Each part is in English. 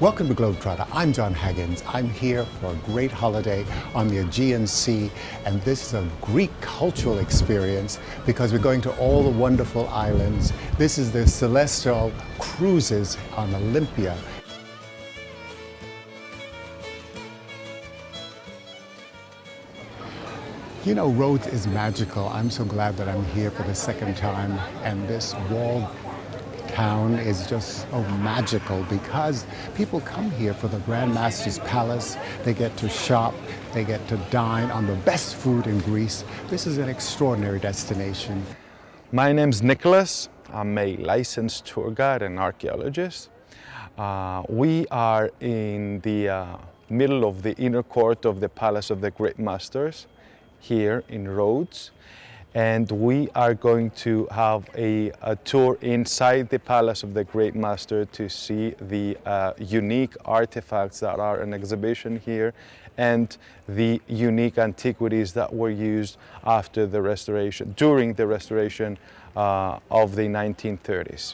Welcome to GlobeTrotter. I'm Jon Haggins. I'm here for a great holiday on the Aegean Sea, and this is a Greek cultural experience because we're going to all the wonderful islands. This is the Celestial Cruises on Olympia. You know, Rhodes is magical. I'm so glad that I'm here for the second time, and this walled town is just so magical because people come here for the Grand Master's Palace. They get to shop, they get to dine on the best food in Greece. This is an extraordinary destination. My name's Nicholas. I'm a licensed tour guide and archaeologist. We are in the middle of the inner court of the Palace of the Great Masters here in Rhodes. And we are going to have a tour inside the Palace of the Great Master to see the unique artifacts that are in exhibition here and the unique antiquities that were used after the restoration, during the restoration of the 1930s.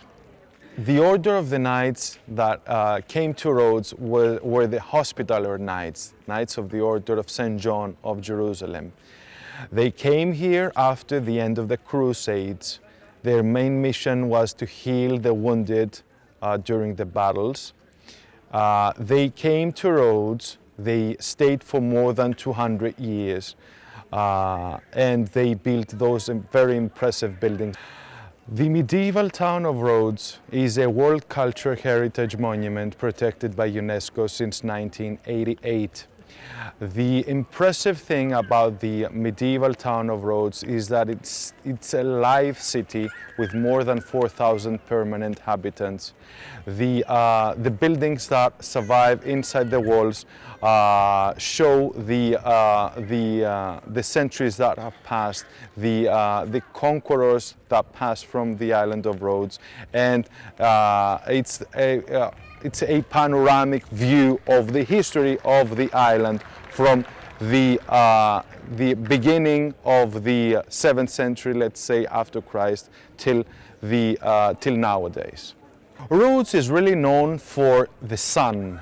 The order of the knights that came to Rhodes were the Hospitaller Knights, Knights of the Order of St. John of Jerusalem. They came here after the end of the Crusades. Their main mission was to heal the wounded during the battles. They came to Rhodes. They stayed for more than 200 years, and they built those very impressive buildings. The medieval town of Rhodes is a World Cultural Heritage Monument protected by UNESCO since 1988. The impressive thing about the medieval town of Rhodes is that it's a live city with more than 4,000 permanent inhabitants. The buildings that survive inside the walls show the centuries that have passed, the conquerors that passed from the island of Rhodes, and it's a panoramic view of the history of the island from the beginning of the 7th century, let's say, after Christ, till nowadays. Rhodes is really known for the sun.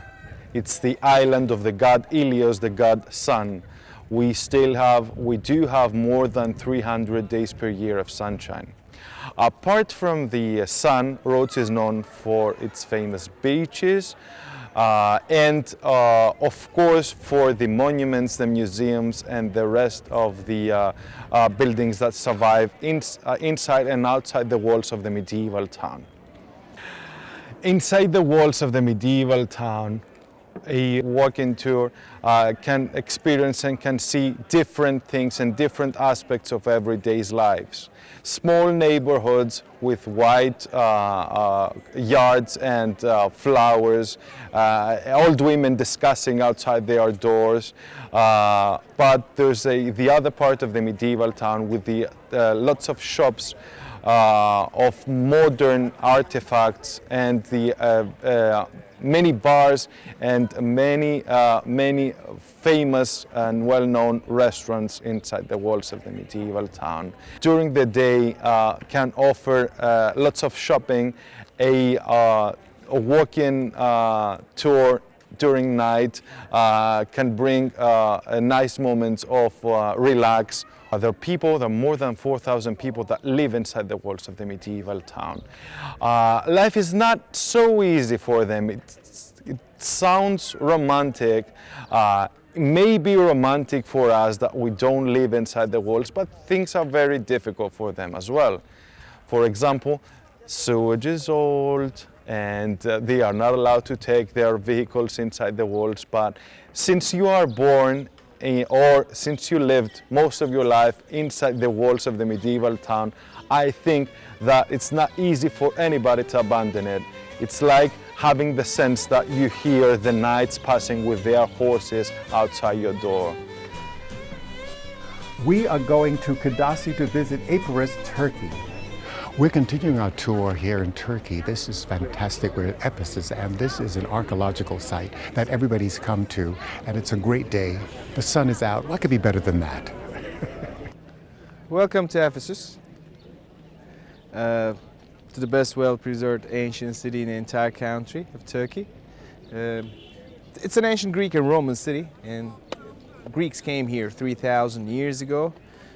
It's the island of the god Helios, the god sun. We do have more than 300 days per year of sunshine. Apart from the sun, Rhodes is known for its famous beaches and of course for the monuments, the museums and the rest of the buildings that survive inside and outside the walls of the medieval town. Inside the walls of the medieval town, a walking tour can experience and can see different things and different aspects of everyday's lives. Small neighborhoods with wide yards and flowers, old women discussing outside their doors. But there's the other part of the medieval town with the lots of shops of modern artifacts and the many bars and many famous and well-known restaurants inside the walls of the medieval town. During the day can offer lots of shopping, a walk-in tour during night can bring nice moments of relax. There are more than 4,000 people that live inside the walls of the medieval town. Life is not so easy for them. It sounds romantic. It may be romantic for us that we don't live inside the walls, but things are very difficult for them as well. For example, sewage is old, and they are not allowed to take their vehicles inside the walls. But since you are born or since you lived most of your life inside the walls of the medieval town, I think that it's not easy for anybody to abandon it. It's like having the sense that you hear the knights passing with their horses outside your door. We are going to Knossos to visit Epirus, Turkey. We're continuing our tour here in Turkey. This is fantastic. We're at Ephesus, and this is an archaeological site that everybody's come to, and it's a great day. The sun is out. What could be better than that? Welcome to Ephesus, to the best well-preserved ancient city in the entire country of Turkey. It's an ancient Greek and Roman city, and Greeks came here 3,000 years ago.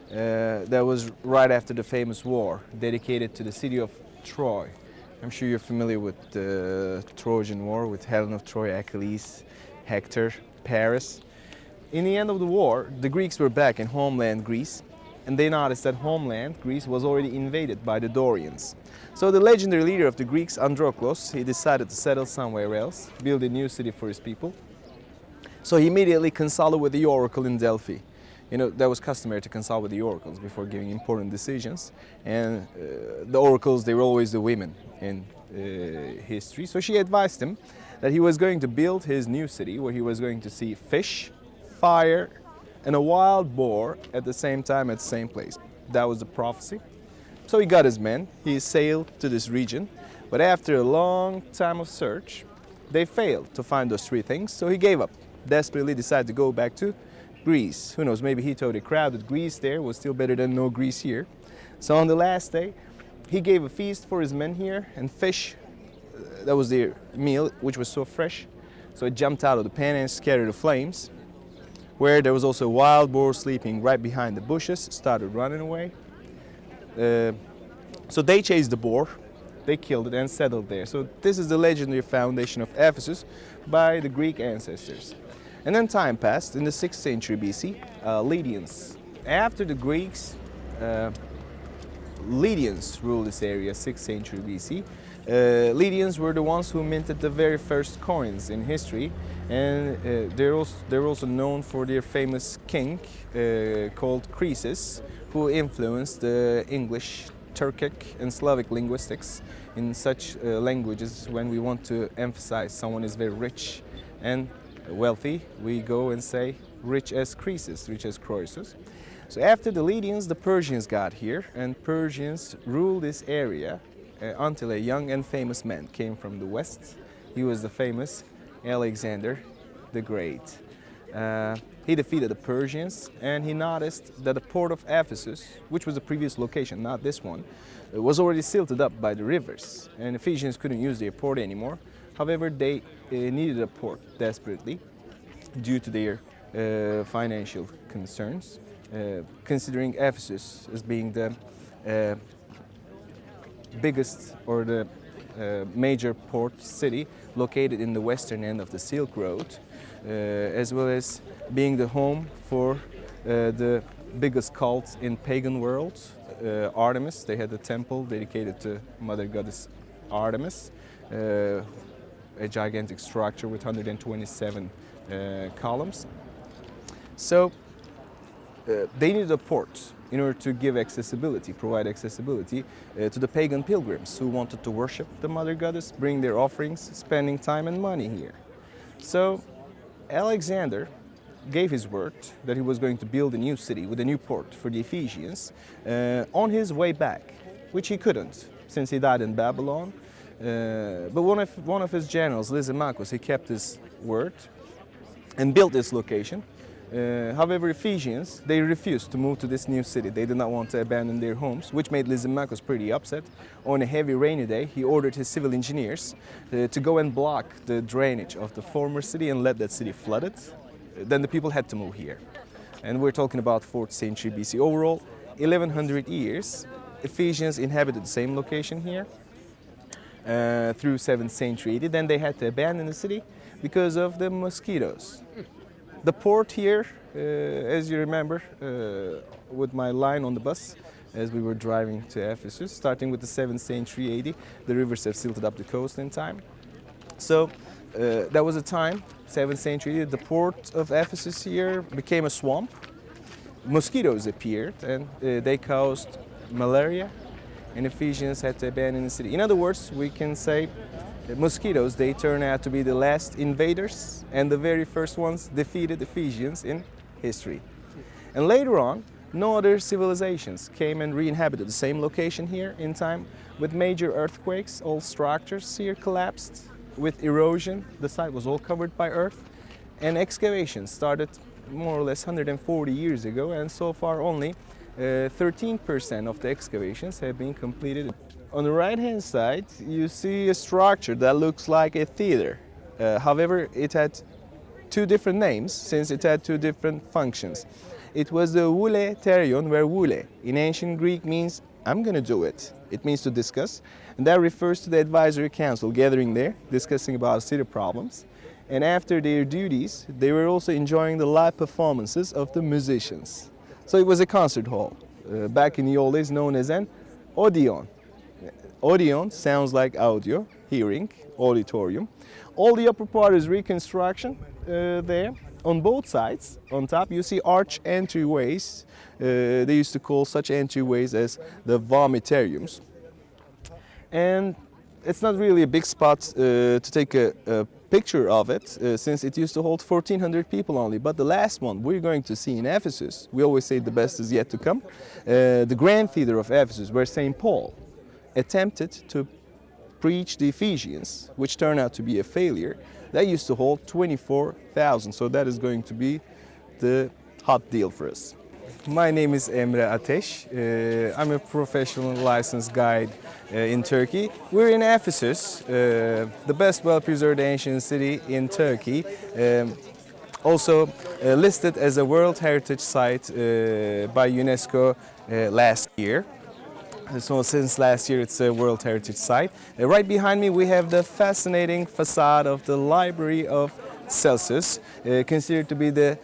That was right after the famous war dedicated to the city of Troy. I'm sure you're familiar with the Trojan War, with Helen of Troy, Achilles, Hector, Paris. In the end of the war, the Greeks were back in homeland Greece, and they noticed that homeland Greece was already invaded by the Dorians. So the legendary leader of the Greeks, Andronicus, he decided to settle somewhere else, build a new city for his people. So he immediately consulted with the oracle in Delphi. You know, that was customary to consult with the oracles before giving important decisions. And the oracles, they were always the women in history. So she advised him that he was going to build his new city where he was going to see fish, fire, and a wild boar at the same time at the same place. That was the prophecy. So he got his men, he sailed to this region, but after a long time of search, they failed to find those three things, so he gave up. Desperately decided to go back to Greece. Who knows, maybe he thought a crowded Greece there was still better than no Greece here. So on the last day, he gave a feast for his men here, and fish, that was their meal, which was so fresh. So it jumped out of the pan and scattered the flames, where there was also a wild boar sleeping right behind the bushes, started running away. So they chased the boar, they killed it and settled there. So this is the legendary foundation of Ephesus by the Greek ancestors. And then time passed. In the 6th century BC, Lydians. After the Greeks, Lydians ruled this area, 6th century BC. Lydians were the ones who minted the very first coins in history, and they're also known for their famous king called Croesus, who influenced the English, Turkic, and Slavic linguistics in such languages. When we want to emphasize someone is very rich and wealthy, we go and say rich as Croesus, rich as Croesus. So after the Lydians, the Persians got here, and Persians ruled this area until a young and famous man came from the west. He was the famous Alexander the Great. He defeated the Persians, and he noticed that the port of Ephesus, which was the previous location, not this one, was already silted up by the rivers, and Ephesians couldn't use their port anymore. However, they needed a port desperately due to their financial concerns, considering Ephesus as being the biggest or the major port city located in the western end of the Silk Road, as well as being the home for the biggest cult in pagan world, Artemis. They had a temple dedicated to Mother Goddess Artemis, a gigantic structure with 127 columns. So they needed a port in order to give accessibility, provide accessibility to the pagan pilgrims who wanted to worship the Mother Goddess, bring their offerings, spending time and money here. So Alexander gave his word that he was going to build a new city with a new port for the Ephesians on his way back, which he couldn't since he died in Babylon. But one of his generals, Lysimachus, he kept his word and built this location. However, Ephesians, they refused to move to this new city. They did not want to abandon their homes, which made Lysimachus pretty upset. On a heavy rainy day, he ordered his civil engineers to go and block the drainage of the former city and let that city flood it. Then the people had to move here. And we're talking about 4th century BC. Overall, 1100 years, Ephesians inhabited the same location here through 7th century AD. Then they had to abandon the city because of the mosquitoes. The port here, as you remember, with my line on the bus, as we were driving to Ephesus, starting with the 7th century AD, the rivers have silted up the coast in time. So that was a time, 7th century AD, the port of Ephesus here became a swamp. Mosquitoes appeared and they caused malaria, and Ephesians had to abandon the city. In other words, we can say mosquitoes, they turn out to be the last invaders and the very first ones defeated Ephesians in history. And later on, no other civilizations came and re-inhabited the same location here in time. With major earthquakes, all structures here collapsed. With erosion, the site was all covered by earth. And excavations started more or less 140 years ago, and so far only 13% of the excavations have been completed. On the right-hand side, you see a structure that looks like a theater. However, it had two different names since it had two different functions. It was the Vule Terion, where Vule in ancient Greek means I'm going to do it. It means to discuss, and that refers to the advisory council gathering there, discussing about city problems. And after their duties, they were also enjoying the live performances of the musicians. So it was a concert hall, back in the old days known as an Odeon. Odeon sounds like audio, hearing, auditorium. All the upper part is reconstruction there. On both sides, on top, you see arch entryways. They used to call such entryways as the vomitariums. And it's not really a big spot to take a picture of it, since it used to hold 1,400 people only. But the last one we're going to see in Ephesus, we always say the best is yet to come, the Grand Theater of Ephesus, where St. Paul attempted to preach the Ephesians, which turned out to be a failure. That used to hold 24,000, so that is going to be the hot deal for us. My name is Emre Ateş. I'm a professional licensed guide in Turkey. We're in Ephesus, the best well-preserved ancient city in Turkey. Also listed as a World Heritage Site by UNESCO last year. So since last year it's a World Heritage Site. Right behind me we have the fascinating facade of the Library of Celsus, considered to be the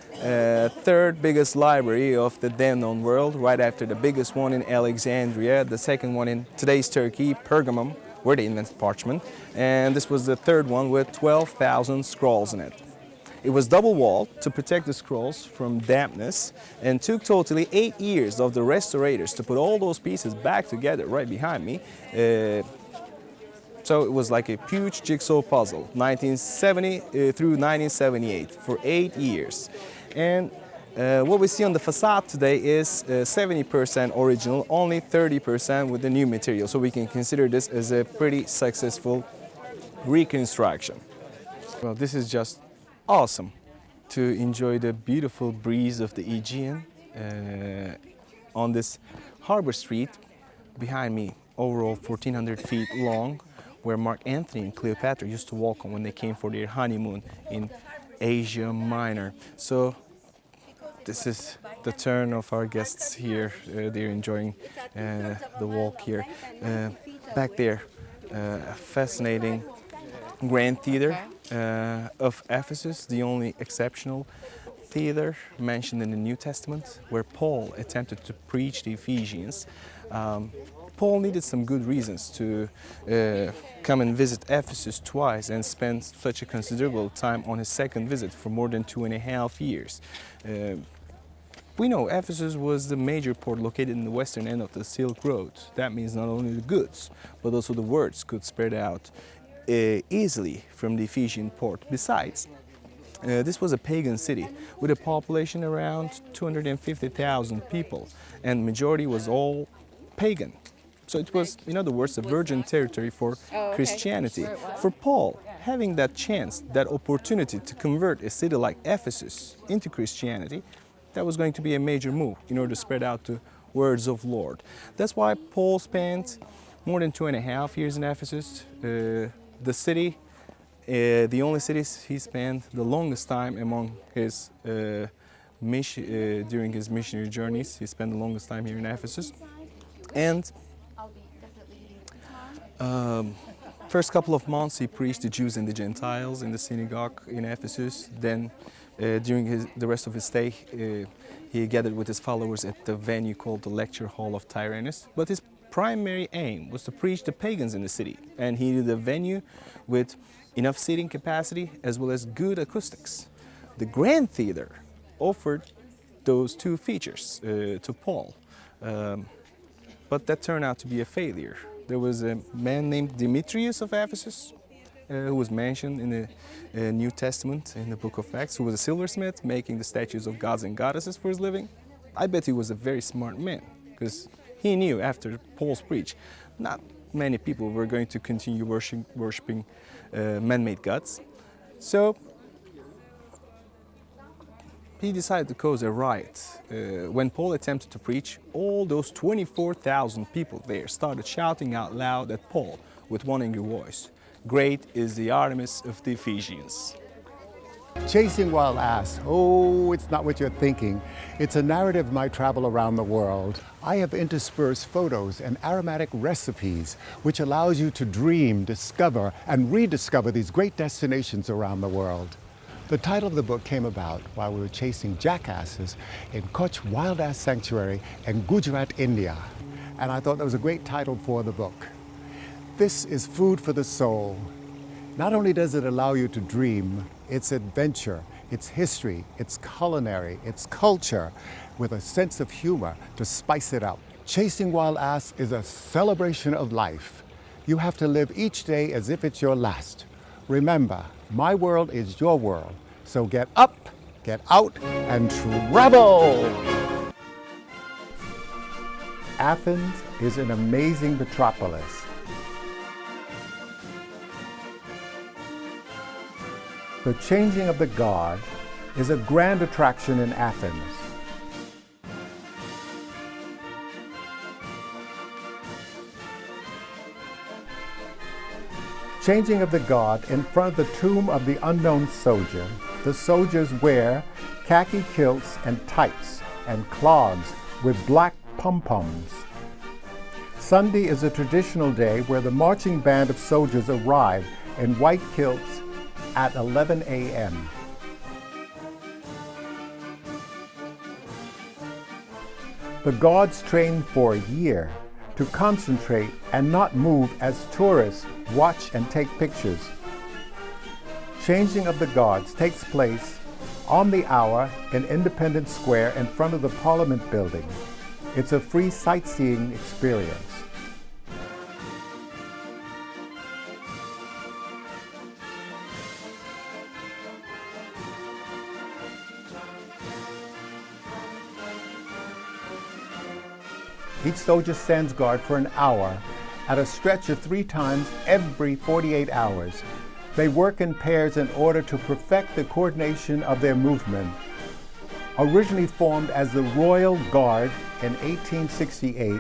third biggest library of the then known world, right after the biggest one in Alexandria, the second one in today's Turkey, Pergamum, where they invented parchment, and this was the third one with 12,000 scrolls in it. It was double-walled to protect the scrolls from dampness, and took totally 8 years of the restaurators to put all those pieces back together right behind me. So it was like a huge jigsaw puzzle, 1970 through 1978, for 8 years. And what we see on the facade today is 70% original, only 30% with the new material. So we can consider this as a pretty successful reconstruction. Well, this is just awesome to enjoy the beautiful breeze of the Aegean on this harbor street behind me, overall 1,400 feet long, where Mark Antony and Cleopatra used to walk on when they came for their honeymoon in Asia Minor. So this is the turn of our guests here. They're enjoying the walk here. Back there, a fascinating Grand Theater of Ephesus, the only exceptional theater mentioned in the New Testament, where Paul attempted to preach the Ephesians. Paul needed some good reasons to come and visit Ephesus twice and spend such a considerable time on his second visit for more than 2.5 years. We know Ephesus was the major port located in the western end of the Silk Road. That means not only the goods, but also the words could spread out easily from the Ephesian port. Besides, this was a pagan city with a population around 250,000 people, and majority was all pagan. So it was, in other words, a virgin territory for Christianity. For Paul, having that chance, that opportunity to convert a city like Ephesus into Christianity, that was going to be a major move in order to spread out the words of Lord. That's why Paul spent more than 2.5 years in Ephesus. The city, the only city he spent the longest time among his during his missionary journeys. He spent the longest time here in Ephesus. And first couple of months he preached the Jews and the Gentiles in the synagogue in Ephesus. Then during the rest of his stay he gathered with his followers at the venue called the Lecture Hall of Tyrannus. But his primary aim was to preach the pagans in the city, and he needed a venue with enough seating capacity as well as good acoustics. The Grand Theater offered those two features to Paul, but that turned out to be a failure. There was a man named Demetrius of Ephesus who was mentioned in the New Testament in the book of Acts, who was a silversmith making the statues of gods and goddesses for his living. I bet he was a very smart man, because he knew after Paul's preach, not many people were going to continue worshiping man-made gods. So he decided to cause a riot. When Paul attempted to preach, all those 24,000 people there started shouting out loud at Paul with one angry voice, great is the Artemis of the Ephesians. Chasing Wild Ass, oh, it's not what you're thinking. It's a narrative of my travel around the world. I have interspersed photos and aromatic recipes, which allows you to dream, discover, and rediscover these great destinations around the world. The title of the book came about while we were chasing jackasses in Kutch Wild Ass Sanctuary in Gujarat, India. And I thought that was a great title for the book. This is food for the soul. Not only does it allow you to dream, it's adventure, it's history, it's culinary, it's culture, with a sense of humor to spice it up. Chasing Wild Ass is a celebration of life. You have to live each day as if it's your last. Remember, my world is your world, so get up, get out, and travel! Athens is an amazing metropolis. The changing of the guard is a grand attraction in Athens. Changing of the guard in front of the tomb of the unknown soldier. The soldiers wear khaki kilts and tights and clogs with black pom-poms. Sunday is a traditional day where the marching band of soldiers arrive in white kilts at 11 a.m. The guards train for a year to concentrate and not move as tourists watch and take pictures. Changing of the guards takes place on the hour in Independence Square in front of the Parliament building. It's a free sightseeing experience. Each soldier stands guard for an hour at a stretch of 3 times every 48 hours. They work in pairs in order to perfect the coordination of their movement. Originally formed as the Royal Guard in 1868,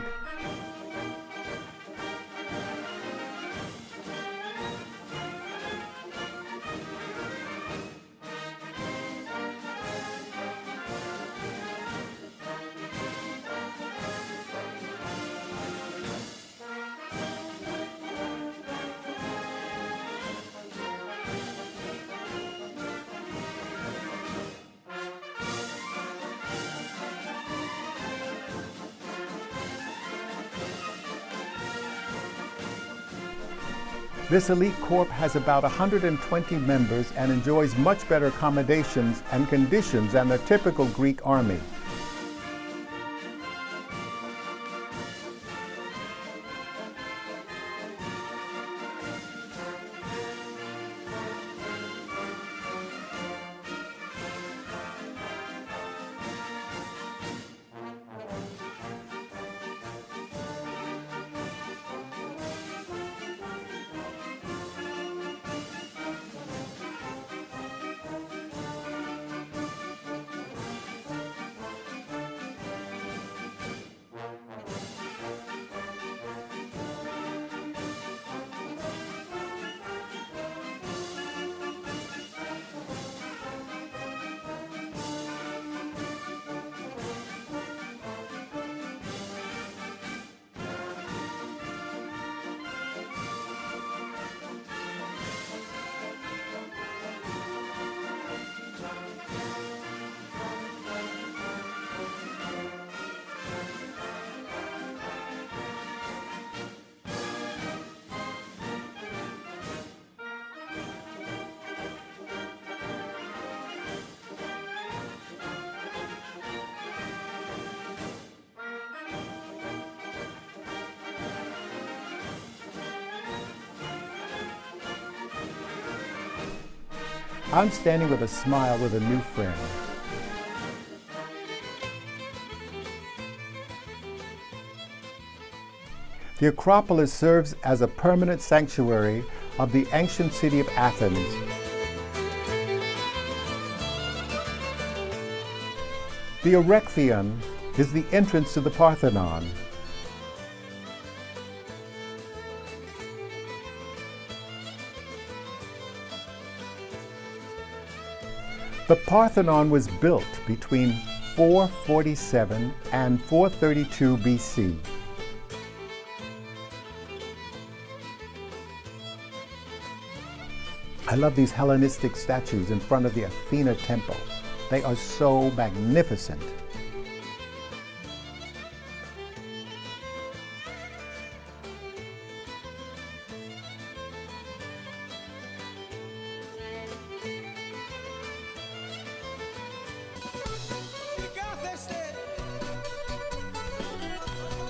this elite corps has about 120 members and enjoys much better accommodations and conditions than the typical Greek army. I'm standing with a smile with a new friend. The Acropolis serves as a permanent sanctuary of the ancient city of Athens. The Heraklion is the entrance to the Parthenon. The Parthenon was built between 447 and 432 BC. I love these Hellenistic statues in front of the Athena temple. They are so magnificent.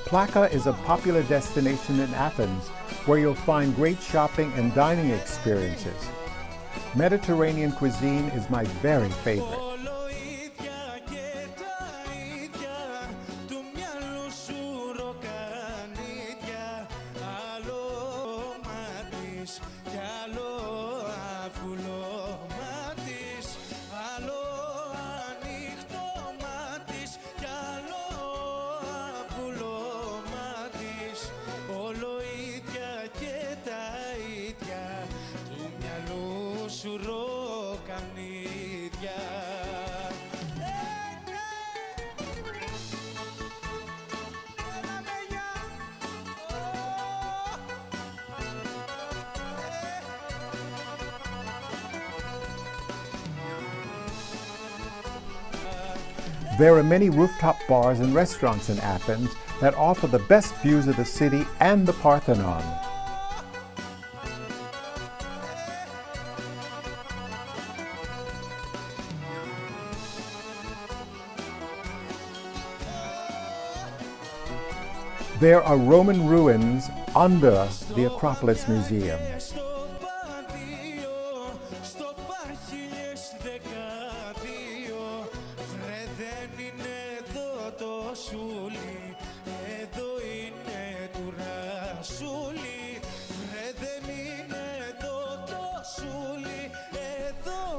Plaka is a popular destination in Athens where you'll find great shopping and dining experiences. Mediterranean cuisine is my very favorite. There are many rooftop bars and restaurants in Athens that offer the best views of the city and the Parthenon. There are Roman ruins under the Acropolis Museum.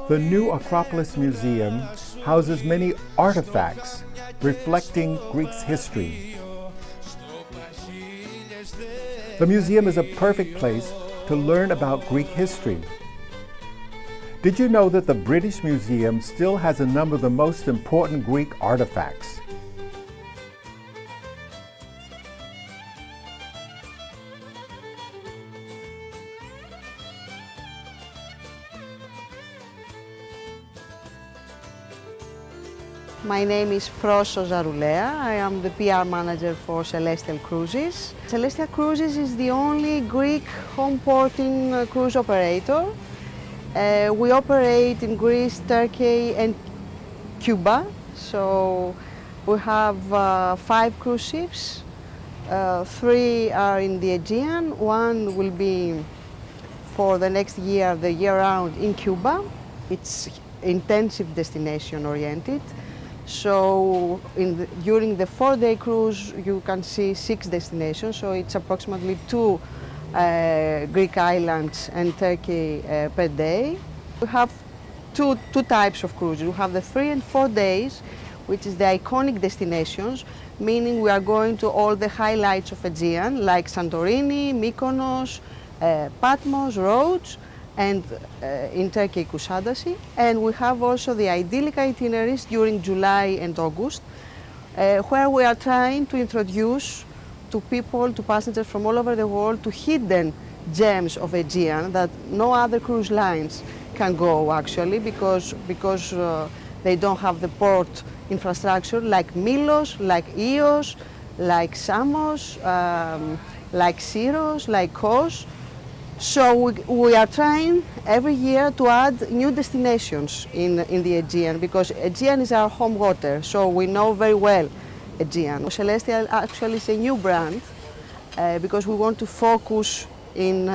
The new Acropolis Museum houses many artifacts reflecting Greece's history. The museum is a perfect place to learn about Greek history. Did you know that the British Museum still has a number of the most important Greek artifacts? My name is Frosso Zaroulea. I am the PR manager for Celestial Cruises. Celestial Cruises is the only Greek home porting cruise operator. We operate in Greece, Turkey and Cuba. So we have 5 cruise ships. 3 are in the Aegean. 1 will be for the next year, the year round in Cuba. It's intensive destination oriented. So during the 4-day cruise, you can see 6 destinations. So it's approximately 2 Greek islands and Turkey per day. We have two types of cruises. We have the 3 and 4 days, which is the iconic destinations, meaning we are going to all the highlights of Aegean, like Santorini, Mykonos, Patmos, Rhodes, and in Turkey, Kuşadası. And we have also the idyllic itineraries during July and August, where we are trying to introduce to people, to passengers from all over the world, to hidden gems of Aegean that no other cruise lines can go actually, because they don't have the port infrastructure like Milos, like Ios, like Samos, like Syros, like Kos. So we are trying every year to add new destinations in the Aegean, because Aegean is our home water, so we know very well Aegean. Celestial actually is a new brand because we want to focus in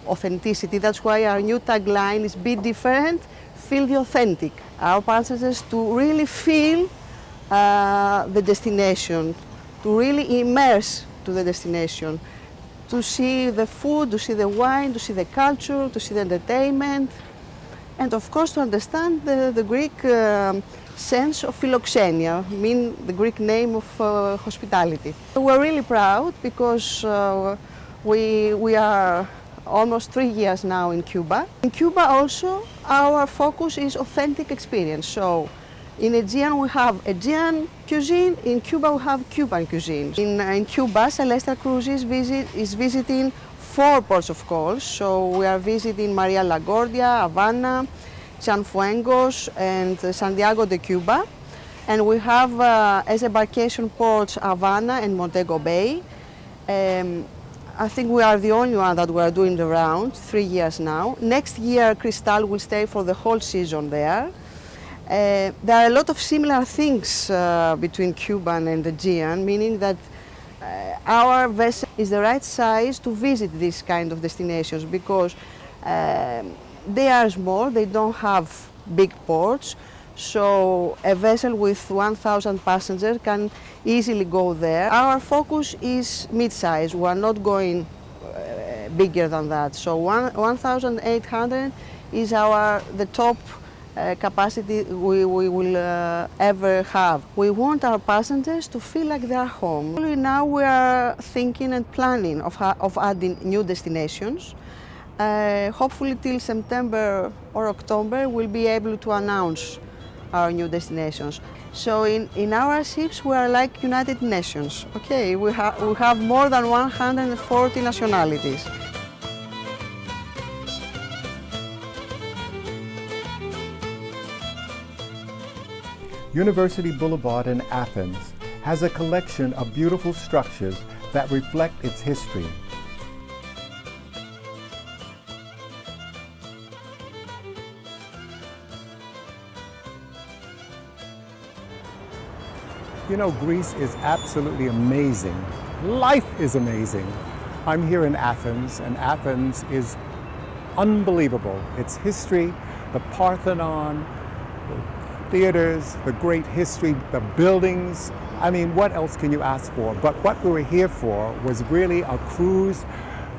authenticity. That's why our new tagline is "Be different, feel the authentic." Our passengers to really feel the destination, to really immerse to the destination, to see the food, to see the wine, to see the culture, to see the entertainment, and of course to understand the Greek sense of philoxenia, mean the Greek name of hospitality. We're really proud because we are almost 3 years now in Cuba. In Cuba also, our focus is authentic experience. So in Aegean we have Aegean cuisine, in Cuba we have Cuban cuisine. In Cuba, Celeste Cruises is visiting 4 ports of call. So we are visiting Maria LaGuardia, Havana, Cienfuegos and Santiago de Cuba. And we have as embarkation ports Havana and Montego Bay. I think we are the only one that we are doing the round, 3 years now. Next year, Cristal will stay for the whole season there. There are a lot of similar things between Cuban and Aegean, meaning that our vessel is the right size to visit these kind of destinations because they are small, they don't have big ports. So a vessel with 1,000 passengers can easily go there. Our focus is mid-size. We are not going bigger than that. So 1,800 is the top capacity we will ever have. We want our passengers to feel like they are home. Now we are thinking and planning of adding new destinations. Hopefully till September or October we'll be able to announce our new destinations. So in our ships we are like United Nations. Okay, we have more than 140 nationalities. University Boulevard in Athens has a collection of beautiful structures that reflect its history. You know, Greece is absolutely amazing. Life is amazing. I'm here in Athens, and Athens is unbelievable. Its history, the Parthenon, the theaters, the great history, the buildings. I mean, what else can you ask for? But what we were here for was really a cruise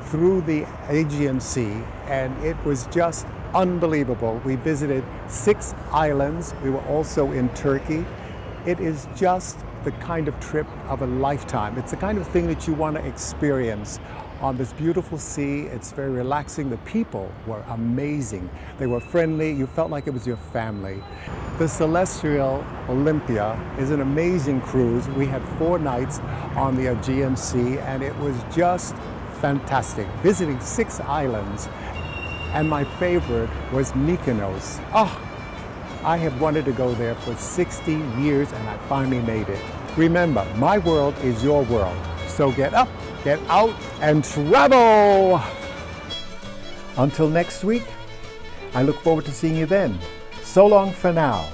through the Aegean Sea, and it was just unbelievable. We visited 6 islands. We were also in Turkey. It is just the kind of trip of a lifetime. It's the kind of thing that you want to experience on this beautiful sea. It's very relaxing. The people were amazing. They were friendly. You felt like it was your family. The Celestyal Olympia is an amazing cruise. We had 4 nights on the Aegean Sea, and it was just fantastic. Visiting 6 islands, and my favorite was Mykonos. Oh, I have wanted to go there for 60 years, and I finally made it. Remember, my world is your world. So get up, get out, and travel! Until next week, I look forward to seeing you then. So long for now.